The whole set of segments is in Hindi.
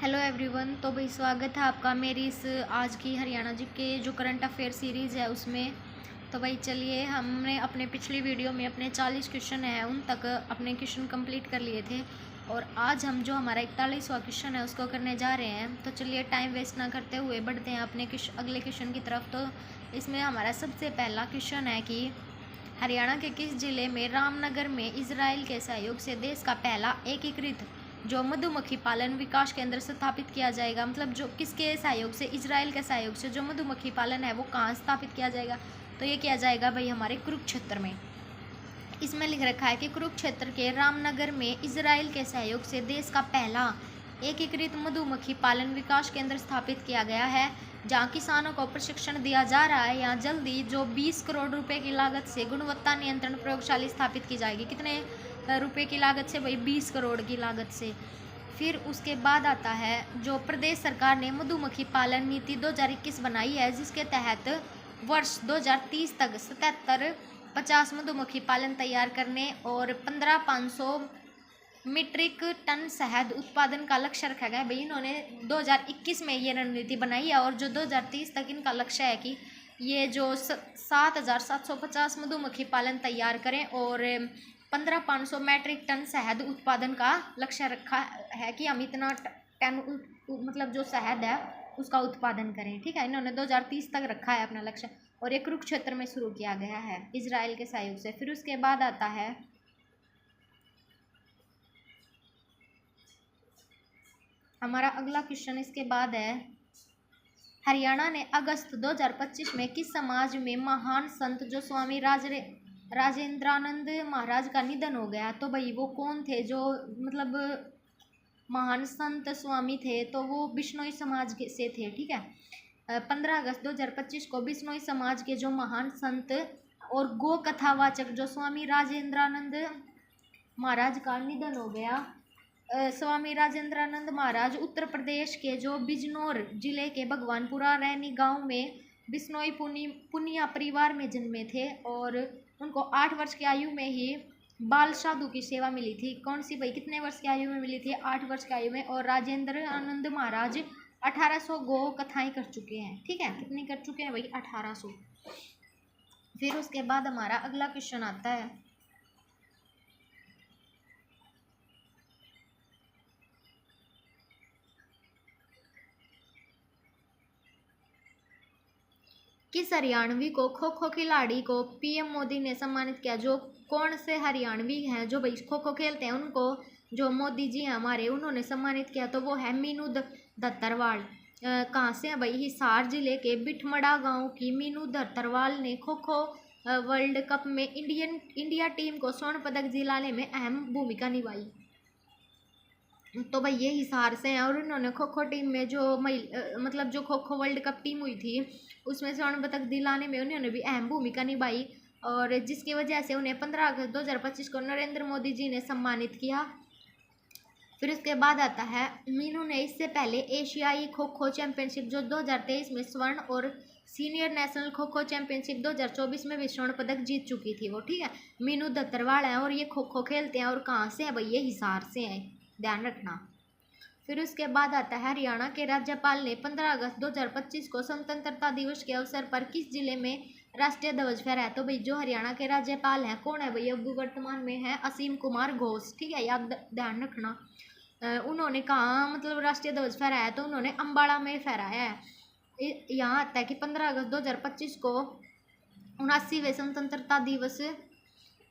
Hello everyone. तो भाई स्वागत है आपका मेरी इस आज की हरियाणा जी के जो करंट अफेयर सीरीज़ है उसमें। तो भाई चलिए, हमने अपने पिछली वीडियो में अपने 40 क्वेश्चन हैं उन तक अपने क्वेश्चन कंप्लीट कर लिए थे और आज हम जो हमारा 41वां क्वेश्चन है उसको करने जा रहे हैं। तो चलिए टाइम वेस्ट ना करते हुए बढ़ते हैं अपने अगले क्वेश्चन की तरफ। तो इसमें हमारा सबसे पहला क्वेश्चन है कि हरियाणा के किस जिले में रामनगर में इजराइल के सहयोग से देश का पहला एकीकृत जो मधुमक्खी पालन विकास केंद्र स्थापित किया जाएगा। मतलब जो किसके सहयोग से, इजराइल के सहयोग से जो मधुमक्खी पालन है वो कहाँ स्थापित किया जाएगा। तो ये किया जाएगा भाई हमारे कुरुक्षेत्र में। इसमें लिख रखा है कि कुरुक्षेत्र के रामनगर में इजराइल के सहयोग से देश का पहला एकीकृत मधुमक्खी पालन विकास केंद्र स्थापित किया गया है, जहां किसानों को प्रशिक्षण दिया जा रहा है। यहाँ जल्दी जो 20 करोड़ रुपए की लागत से गुणवत्ता नियंत्रण प्रयोगशाला स्थापित की जाएगी। कितने रुपए की लागत से भाई? 20 करोड़ की लागत से। फिर उसके बाद आता है जो प्रदेश सरकार ने मधुमक्खी पालन नीति 2021 बनाई है, जिसके तहत वर्ष 2030 तक 7750 मधुमक्खी पालन तैयार करने और 15500 मीट्रिक टन शहद उत्पादन का लक्ष्य रखा गया है। भाई इन्होंने 2021 में ये रणनीति बनाई है और जो 2030 तक इनका लक्ष्य है कि ये जो 7750 मधुमक्खी पालन तैयार करें और 15500 मैट्रिक टन शहद उत्पादन का लक्ष्य रखा है कि हम इतना टन मतलब जो शहद है उसका उत्पादन करें। ठीक है, इन्होंने 2030 तक रखा है अपना लक्ष्य और ये कुरुक्षेत्र में शुरू किया गया है इजराइल के सहयोग से। फिर उसके बाद आता है हमारा अगला क्वेश्चन। इसके बाद है हरियाणा ने अगस्त 2025 में किस समाज में महान संत जो स्वामी राजेंद्रानंद महाराज का निधन हो गया। तो भाई वो कौन थे जो मतलब महान संत स्वामी थे? तो वो बिश्नोई समाज से थे। ठीक है, 15 अगस्त 2025 को बिश्नोई समाज के जो महान संत और गो कथावाचक जो स्वामी राजेंद्रानंद महाराज का निधन हो गया। स्वामी राजेंद्रानंद महाराज उत्तर प्रदेश के जो बिजनौर जिले के भगवानपुरा रैनी गांव में बिश्नोई पुनिया परिवार में जन्मे थे और उनको 8 वर्ष की आयु में ही बाल साधु की सेवा मिली थी। कौन सी भाई? कितने वर्ष की आयु में मिली थी? 8 वर्ष की आयु में। और राजेंद्र आनंद महाराज 1800 गो कथाएं कर चुके हैं। ठीक है, कितनी कर चुके हैं भाई? 1800। फिर उसके बाद हमारा अगला क्वेश्चन आता है किस हरियाणवी को खो खो खिलाड़ी को पीएम मोदी ने सम्मानित किया। जो कौन से हरियाणवी हैं जो भाई खो खो खेलते हैं उनको जो मोदी जी हैं हमारे उन्होंने सम्मानित किया। तो वो है मीनू दत्तरवाल। कहाँ से है भाई? हिसार जिले के बिठमड़ा गांव की मीनू दत्तरवाल ने खो खो वर्ल्ड कप में इंडिया टीम को स्वर्ण पदक दिलाने में अहम भूमिका निभाई। तो भाई ये हिसार से हैं और उन्होंने खो खो टीम में जो मतलब जो kho kho world cup team हुई थी उसमें स्वर्ण पदक दिलाने में उन्होंने भी अहम भूमिका निभाई और जिसकी वजह से उन्हें 15 अगस्त 2025 को नरेंद्र मोदी जी ने सम्मानित किया। फिर उसके बाद आता है मीनू ने इससे पहले एशियाई खो खो चैंपियनशिप जो 2023 में स्वर्ण और senior national kho kho championship 2024 में भी स्वर्ण पदक जीत चुकी थी वो। ठीक है, मीनू दत्तरवाल है और ये खो खो खेलते हैं और कहाँ से हैं भाई? ये हिसार से हैं, ध्यान रखना। फिर उसके बाद आता है हरियाणा के राज्यपाल ने 15 अगस्त 2025 को स्वतंत्रता दिवस के अवसर पर किस जिले में राष्ट्रीय ध्वज फहराया। तो भाई जो हरियाणा के राज्यपाल हैं कौन है भाई? अब वर्तमान में है असीम कुमार घोष। ठीक है, याद ध्यान रखना। उन्होंने कहाँ मतलब राष्ट्रीय ध्वज फहराया? तो उन्होंने अम्बाड़ा में फहराया है। यहाँ आता है कि 15 अगस्त 2025 को 79वें स्वतंत्रता दिवस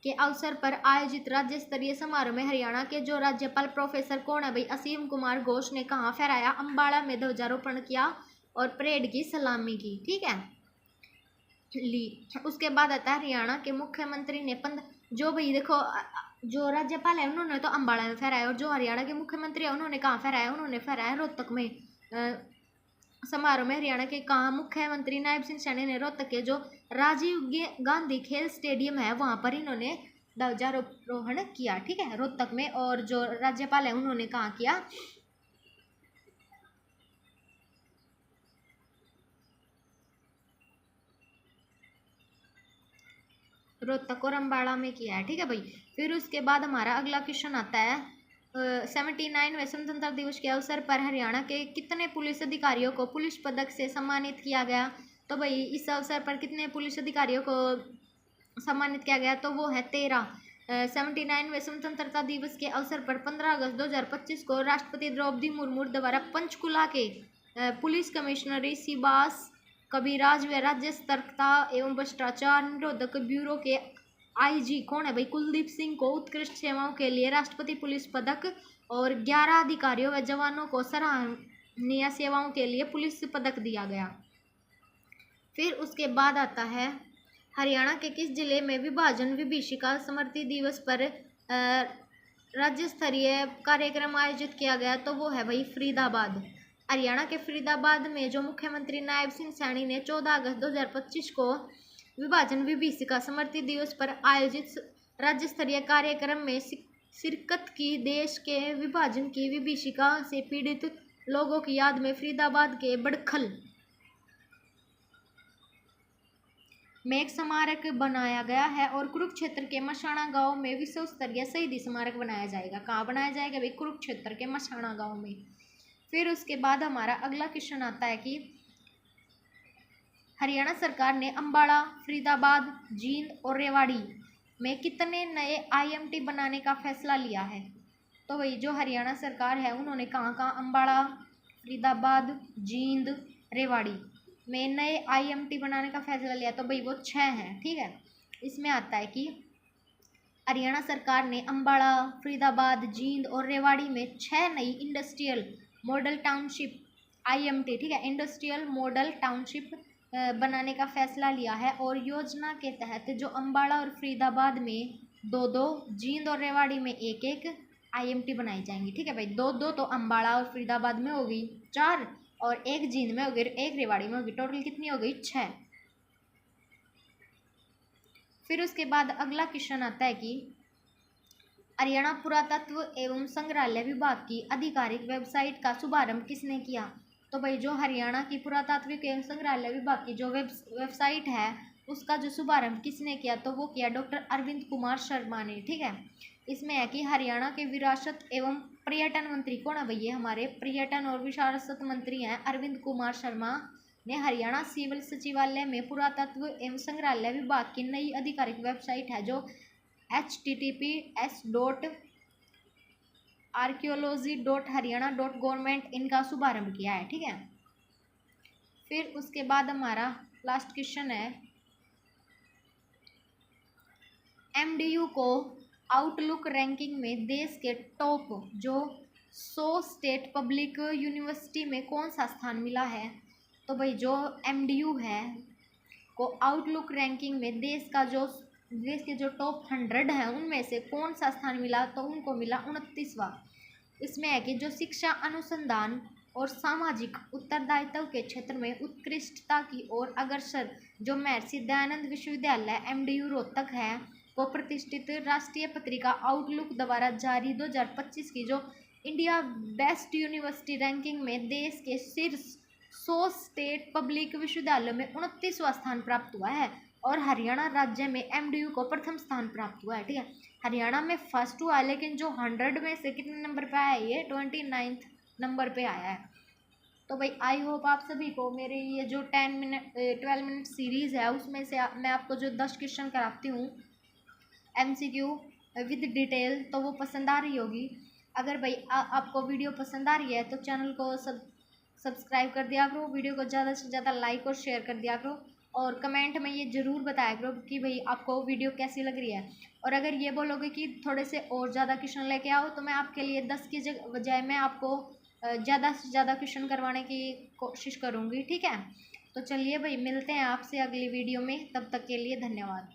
के अवसर पर आयोजित राज्य स्तरीय समारोह में हरियाणा के जो राज्यपाल प्रोफेसर कौन है भाई? असीम कुमार घोष ने कहाँ फहराया? अम्बाड़ा में ध्वजारोहण किया और परेड की सलामी की। ठीक है, ली। उसके बाद आता है हरियाणा के मुख्यमंत्री ने जो भाई देखो जो राज्यपाल है उन्होंने तो अम्बाड़ा में फहराया और जो हरियाणा के मुख्यमंत्री है उन्होंने कहाँ फहराया? उन्होंने फहराया रोहतक में। समारोह में हरियाणा के कहाँ मुख्यमंत्री नायब सिंह सैनी ने रोहतक के जो राजीव गांधी खेल स्टेडियम है वहां पर इन्होंने ध्वजारोहण किया। ठीक है, रोहतक में। और जो राज्यपाल है उन्होंने कहाँ किया? रोहतक और अम्बाड़ा में किया है। ठीक है भाई। फिर उसके बाद हमारा अगला क्वेश्चन आता है 79वें स्वतंत्रता दिवस के अवसर पर हरियाणा के कितने पुलिस अधिकारियों को पुलिस पदक से सम्मानित किया गया? तो भाई इस अवसर पर कितने पुलिस अधिकारियों को सम्मानित किया गया? तो वो है 13। 79वें स्वतंत्रता दिवस के अवसर पर 15 अगस्त 2025 को राष्ट्रपति द्रौपदी मुर्मू द्वारा पंचकुला के पुलिस कमिश्नरी सिबास कविराज व राज्य सतर्कता एवं भ्रष्टाचार निरोधक ब्यूरो के आईजी कौन है भाई कुलदीप सिंह को उत्कृष्ट सेवाओं के लिए राष्ट्रपति पुलिस पदक और 11 अधिकारियों व जवानों को सराहनीय सेवाओं के लिए पुलिस पदक दिया गया। फिर उसके बाद आता है हरियाणा के किस जिले में विभाजन विभीषिका स्मृति दिवस पर राज्य स्तरीय कार्यक्रम आयोजित किया गया? तो वो है भाई फरीदाबाद। हरियाणा के फरीदाबाद में जो मुख्यमंत्री नायब सिंह सैनी ने 14 अगस्त 2025 को विभाजन विभीषिका स्मृति दिवस पर आयोजित राज्य स्तरीय कार्यक्रम में शिरकत की। देश के विभाजन की विभीषिका से पीड़ित लोगों की याद में फरीदाबाद के बड़खल में एक स्मारक बनाया गया है और कुरुक्षेत्र के मसाणा गांव में विश्व स्तरीय शहीदी स्मारक बनाया जाएगा। कहाँ बनाया जाएगा भाई? कुरुक्षेत्र के मसाणा गांव में। फिर उसके बाद हमारा अगला क्वेश्चन आता है कि हरियाणा सरकार ने अंबाला, फरीदाबाद, जींद और रेवाड़ी में कितने नए IMT बनाने का फैसला लिया है? तो भाई जो हरियाणा सरकार है उन्होंने कहाँ कहाँ अंबाला, फरीदाबाद, जींद, रेवाड़ी में नए IMT बनाने का फैसला लिया? तो भाई वो 6 हैं। ठीक है, इसमें आता है कि हरियाणा सरकार ने अंबाला, फरीदाबाद, जींद और रेवाड़ी में 6 नई इंडस्ट्रियल मॉडल टाउनशिप IMT, ठीक है, इंडस्ट्रियल मॉडल टाउनशिप बनाने का फैसला लिया है। और योजना के तहत जो अंबाला और फरीदाबाद में 2-2, जींद और रेवाड़ी में 1-1 IMT बनाई जाएंगी। ठीक है भाई, 2-2 तो अंबाला और फरीदाबाद में होगी 4 और 1 जींद में होगी, 1 रेवाड़ी में होगी। टोटल कितनी हो गई? 6। फिर उसके बाद अगला क्वेश्चन आता है कि हरियाणा पुरातत्व एवं संग्रहालय विभाग की आधिकारिक वेबसाइट का शुभारंभ किसने किया? तो भाई जो हरियाणा की पुरातात्विक एवं संग्रहालय विभाग की जो वेबसाइट है उसका जो शुभारंभ किसने किया? तो वो किया डॉक्टर अरविंद कुमार शर्मा ने। ठीक है, इसमें है कि हरियाणा के विरासत एवं पर्यटन मंत्री कौन है भाई? ये हमारे पर्यटन और विरासत मंत्री हैं अरविंद कुमार शर्मा ने हरियाणा सिविल सचिवालय में पुरातत्व एवं संग्रहालय विभाग की नई आधिकारिक वेबसाइट है जो https://archaeology.haryana.government इनका शुभारंभ किया है। ठीक है, फिर उसके बाद हमारा लास्ट क्वेश्चन है MDU को आउटलुक रैंकिंग में देश के टॉप जो 100 स्टेट पब्लिक यूनिवर्सिटी में कौन सा स्थान मिला है? तो भाई जो MDU है को आउटलुक रैंकिंग में देश के जो टॉप 100 हैं उनमें से कौन सा स्थान मिला? तो उनको मिला 29वां। इसमें है कि जो शिक्षा, अनुसंधान और सामाजिक उत्तरदायित्व के क्षेत्र में उत्कृष्टता की ओर अग्रसर जो महर्षि दयानंद विश्वविद्यालय MDU रोहतक है को प्रतिष्ठित राष्ट्रीय पत्रिका आउटलुक द्वारा जारी 2025 की जो इंडिया बेस्ट यूनिवर्सिटी रैंकिंग में देश के शीर्ष 100 स्टेट पब्लिक विश्वविद्यालयों में 29वां स्थान प्राप्त हुआ है और हरियाणा राज्य में MDU को प्रथम स्थान प्राप्त हुआ है। ठीक है, हरियाणा में फर्स्ट हुआ है लेकिन जो 100 में से कितने नंबर पे आया है? ये 29 नंबर पे आया है। तो भाई आई होप आप सभी को मेरे ये जो 12 मिनट सीरीज़ है उसमें से मैं आपको जो 10 क्वेश्चन कराती हूँ MCQ विद डिटेल तो वो पसंद आ रही होगी। अगर भाई आपको वीडियो पसंद आ रही है तो चैनल को सब्सक्राइब कर दिया करो, वीडियो को ज़्यादा से ज़्यादा लाइक और शेयर कर दिया करो और कमेंट में ये ज़रूर बताया करो कि भाई आपको वीडियो कैसी लग रही है। और अगर ये बोलोगे कि थोड़े से और ज़्यादा क्वेश्चन लेके आओ तो मैं आपके लिए 10 की बजाय मैं आपको ज़्यादा से ज़्यादा क्वेश्चन करवाने की कोशिश करूँगी। ठीक है, तो चलिए भाई मिलते हैं आपसे अगली वीडियो में, तब तक के लिए धन्यवाद।